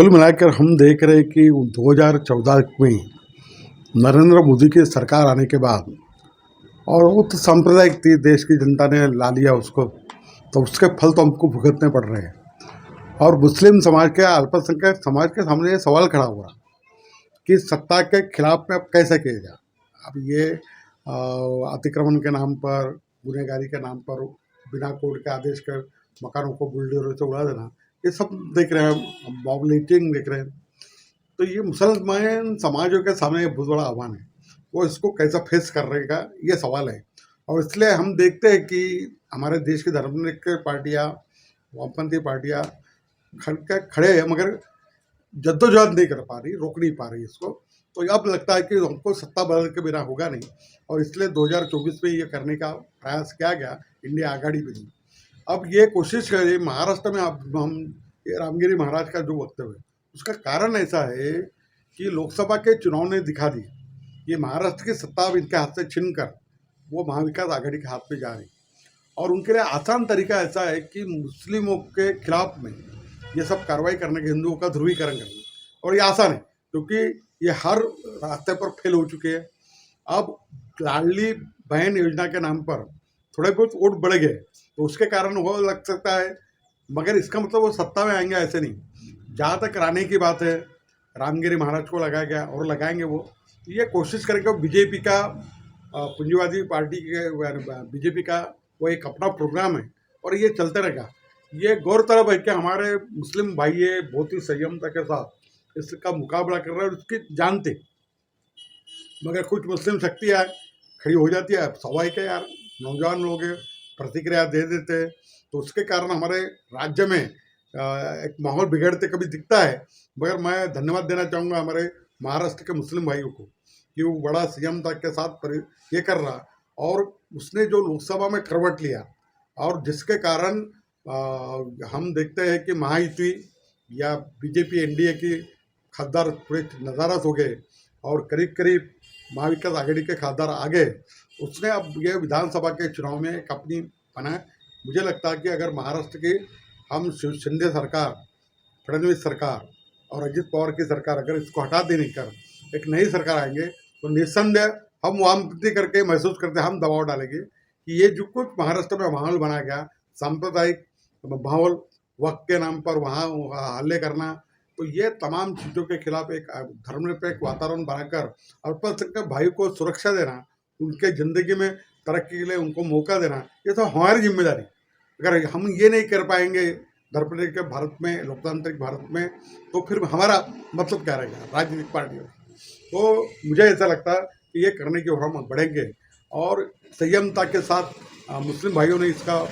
कुल मिलाकर हम देख रहे हैं कि 2014 में नरेंद्र मोदी की सरकार आने के बाद और वो तो सांप्रदायिक थी, देश की जनता ने ला लिया उसको, तो उसके फल तो हमको भुगतने पड़ रहे हैं। और मुस्लिम समाज के, अल्पसंख्यक समाज के सामने ये सवाल खड़ा हुआ कि सत्ता के खिलाफ में अब कैसे किया जाए। अब ये अतिक्रमण के नाम पर, गुनहगारी के नाम पर, बिना कोर्ट के आदेश के मकानों को बुलडोजर से उड़ा देना, ये सब देख रहे हैं, मॉब लिंचिंग देख रहे हैं। तो ये मुसलमान समाजों के सामने बहुत बड़ा आह्वान है, वो इसको कैसा फेस कर रहेगा ये सवाल है। और इसलिए हम देखते हैं कि हमारे देश की धर्मनिरपेक्ष पार्टियाँ, वामपंथी पार्टियाँ खड़े हैं, मगर जद्दोजहद नहीं कर पा रही, रोक नहीं पा रही इसको। तो अब लगता है कि हमको सत्ता बदल के बिना होगा नहीं, और इसलिए 2024 में ये करने का प्रयास किया गया इंडिया आघाड़ी में। अब ये कोशिश करें महाराष्ट्र में, अब हम ये रामगिरी महाराज का जो वक्तव्य है, उसका कारण ऐसा है कि लोकसभा के चुनाव ने दिखा दी कि महाराष्ट्र की सत्ता अब इनके हाथ से छीन कर वो महाविकास आघाड़ी के हाथ में जा रही। और उनके लिए आसान तरीका ऐसा है कि मुस्लिमों के खिलाफ में ये सब कार्रवाई करने के, हिंदुओं का ध्रुवीकरण करना। और ये आसान है क्योंकि ये हर रास्ते पर फेल हो चुके हैं। अब लाडली बहन योजना के नाम पर थोड़े बहुत वोट बढ़ गए, तो उसके कारण वो लग सकता है, मगर इसका मतलब वो सत्ता में आएंगे ऐसे नहीं। जहाँ तक राणे की बात है, रामगिरी महाराज को लगाया गया और लगाएंगे वो, ये कोशिश करेंगे। बीजेपी का पूंजीवादी पार्टी के, बीजेपी का वो एक अपना प्रोग्राम है और ये चलते रहेगा। ये गौरतलब है कि हमारे मुस्लिम भाई ये बहुत ही संयमता के साथ इसका मुकाबला कर रहे हैं, और उसकी जानते, मगर कुछ मुस्लिम शक्तियाँ खड़ी हो जाती है। स्वाभाविक है यार, नौजवान लोग प्रतिक्रिया दे देते हैं, तो उसके कारण हमारे राज्य में एक माहौल बिगड़ते कभी दिखता है। मगर मैं धन्यवाद देना चाहूँगा हमारे महाराष्ट्र के मुस्लिम भाइयों को कि वो बड़ा संयमता के साथ ये कर रहा, और उसने जो लोकसभा में करवट लिया, और जिसके कारण हम देखते हैं कि महायुति या बीजेपी एनडीए की खासदार थोड़े नज़ारत हो गए और करीब करीब महाविकास आघाड़ी के खासदार आ गए। उसने अब ये विधानसभा के चुनाव में एक अपनी बनाया। मुझे लगता है कि अगर महाराष्ट्र की हम शिंदे सरकार, फडणवीस सरकार और अजित पवार की सरकार अगर इसको हटा देने कर एक नई सरकार आएंगे, तो निस्संदेह हम वामपंथी करके महसूस करते, हम दबाव डालेंगे कि ये जो कुछ महाराष्ट्र में माहौल बना गया, सांप्रदायिक माहौल, वक्त के नाम पर वहाँ हल्ले करना, तो ये तमाम चीज़ों के खिलाफ एक धर्मनिरपेक्ष वातावरण बनाकर अल्पसंख्यक भाई को सुरक्षा देना, उनके ज़िंदगी में तरक्की के लिए उनको मौका देना, ये तो हमारी जिम्मेदारी। अगर हम ये नहीं कर पाएंगे धर्मनिरपेक्ष भारत में, लोकतांत्रिक भारत में, तो फिर हमारा मतलब क्या रहेगा राजनीतिक पार्टियों। तो मुझे ऐसा लगता है कि ये करने की ओर हम बढ़ेंगे, और संयमता के साथ मुस्लिम भाइयों ने इसका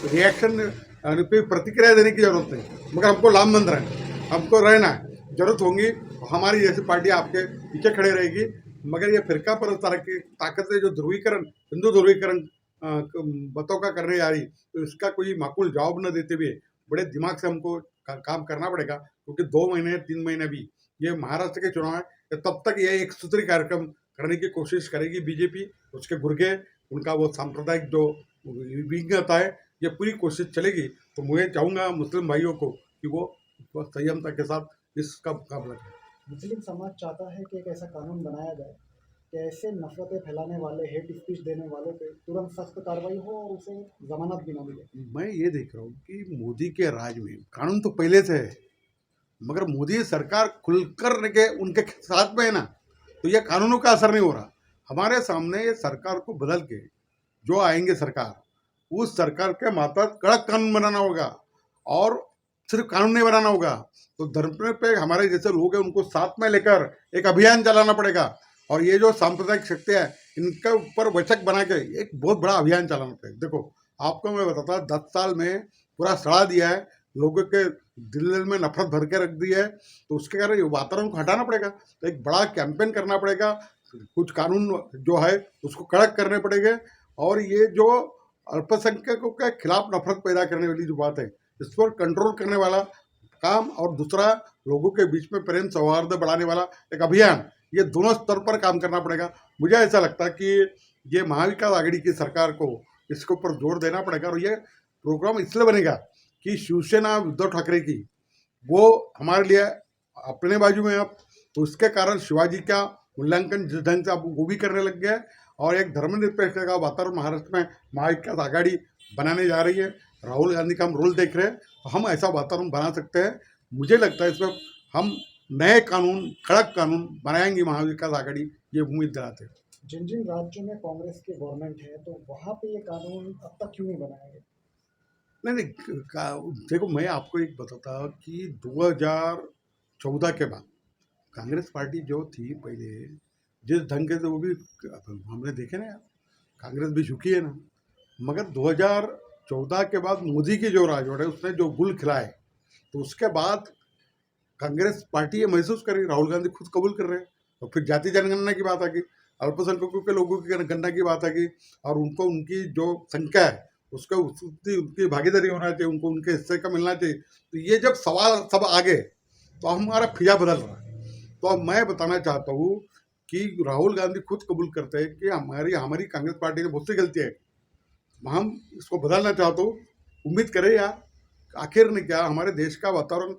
रिएक्शन पे प्रतिक्रिया देने की जरूरत नहीं, मगर हमको लामबंद रहना, हमको रहना है। जरूरत होगी हमारी जैसी पार्टी आपके पीछे खड़े रहेगी, मगर ये फिरका पर तरह की ताकत है जो ध्रुवीकरण, हिंदू ध्रुवीकरण मतों का करने जा रही, तो इसका कोई माकूल जवाब न देते हुए बड़े दिमाग से हमको काम करना पड़ेगा। क्योंकि 2 महीने 3 महीने भी ये महाराष्ट्र के चुनाव है, तब तक ये एक सूत्री कार्यक्रम करने की कोशिश करेगी बीजेपी, उसके गुर्गे, उनका वो सांप्रदायिक जो विज्ञता है, ये पूरी कोशिश चलेगी। तो मुझे चाहूँगा मुस्लिम भाइयों को कि वो संयमता के साथ इसका मुकाबला करें। मुस्लिम समाज चाहता है कि एक ऐसा कानून बनाया जाए कि ऐसे नफरतें फैलाने वाले, हेट स्पीच देने वालों पे तुरंत सख्त कार्रवाई हो और उसे जमानत भी न मिले। मैं ये देख रहा हूँ कि मोदी के राज में कानून तो पहले से है, मगर मोदी सरकार खुलकर के उनके साथ में है ना, तो ये कानूनों का असर नहीं हो रहा। हमारे सामने ये सरकार को बदल के जो आएंगे सरकार, उस सरकार के मातहत कड़क कानून बनाना होगा, और सिर्फ कानून नहीं बनाना होगा, तो धर्म पे हमारे जैसे लोग हैं उनको साथ में लेकर एक अभियान चलाना पड़ेगा। और ये जो सांप्रदायिक शक्तियाँ हैं, इनके ऊपर वचक बना के एक बहुत बड़ा अभियान चलाना पड़ेगा। देखो आपको मैं बताता, 10 साल में पूरा सड़ा दिया है, लोगों के दिल में नफरत भर के रख दी है, तो उसके कारण ये वातावरण को हटाना पड़ेगा। तो एक बड़ा कैंपेन करना पड़ेगा, कुछ कानून जो है उसको कड़क करने पड़ेंगे, और ये जो अल्पसंख्यकों के खिलाफ नफरत पैदा करने वाली जो बात है, इस पर कंट्रोल करने वाला काम, और दूसरा लोगों के बीच में प्रेम सौहार्द बढ़ाने वाला एक अभियान, ये दोनों स्तर पर काम करना पड़ेगा। मुझे ऐसा लगता है कि ये महाविकास आघाड़ी की सरकार को इसके ऊपर जोर देना पड़ेगा, और ये प्रोग्राम इसलिए बनेगा कि शिवसेना उद्धव ठाकरे की वो हमारे लिए अपने बाजू में अब, तो उसके कारण शिवाजी का मूल्यांकन जिस ढंग से अब वो भी करने लग गया है और एक धर्मनिरपेक्ष का वातावरण महाराष्ट्र में महाविकास आघाड़ी बनाने जा रही है। राहुल गांधी का हम रोल देख रहे हैं, तो हम ऐसा वातावरण बना सकते हैं। मुझे लगता है इसमें हम नए कानून, कड़क कानून बनाएंगे महाविकास आघाड़ी, ये उम्मीद दिलाते हैं। जिन जिन राज्यों में कांग्रेस की गवर्नमेंट है तो वहाँ पे ये कानून अब तक क्यों नहीं बनाया गया? नहीं नहीं देखो, मैं आपको एक बताता कि 2014 के बाद कांग्रेस पार्टी जो थी पहले, जिस ढंग से वो भी हमने देखे ना यार, कांग्रेस भी झुकी है ना, मगर 2014 के बाद मोदी की जो राजवट है उसने जो गुल खिलाए, तो उसके बाद कांग्रेस पार्टी ये महसूस करी, राहुल गांधी खुद कबूल कर रहे हैं। तो फिर जाति जनगणना की बात आ गई, अल्पसंख्यकों के लोगों की गणना की बात आ गई, और उनको उनकी जो संख्या है उसका उनकी भागीदारी होना चाहिए, उनको उनके हिस्से का मिलना चाहिए। तो ये जब सवाल सब आ गए तो हमारा फिजा बदल रहा है। तो अब मैं बताना चाहता हूँ कि राहुल गांधी खुद कबूल करते हैं कि हमारी हमारी कांग्रेस पार्टी की बहुत सी गलती है, हम इसको बदलना चाहता हूँ। उम्मीद करें यार, आखिर ने क्या हमारे देश का वातावरण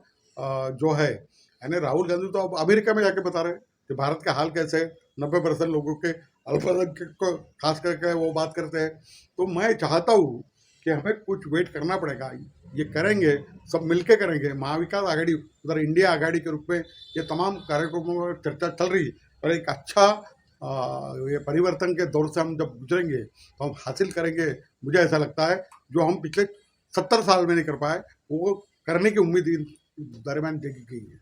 जो है, यानी राहुल गांधी तो अब अमेरिका में जाके बता रहे हैं कि भारत का हाल कैसे है, 90% लोगों के अल्पसंख्यक को खास करके वो बात करते हैं। तो मैं चाहता हूँ कि हमें कुछ वेट करना पड़ेगा, ये करेंगे, सब मिलके करेंगे। महाविकास आघाड़ी, उधर इंडिया आघाड़ी के रूप में ये तमाम कार्यक्रमों में चर्चा चल रही है, और एक अच्छा ये परिवर्तन के दौर से हम जब गुजरेंगे तो हम हासिल करेंगे। मुझे ऐसा लगता है जो हम पिछले 70 साल में नहीं कर पाए वो करने की उम्मीद इन दरमियान देखी गई है।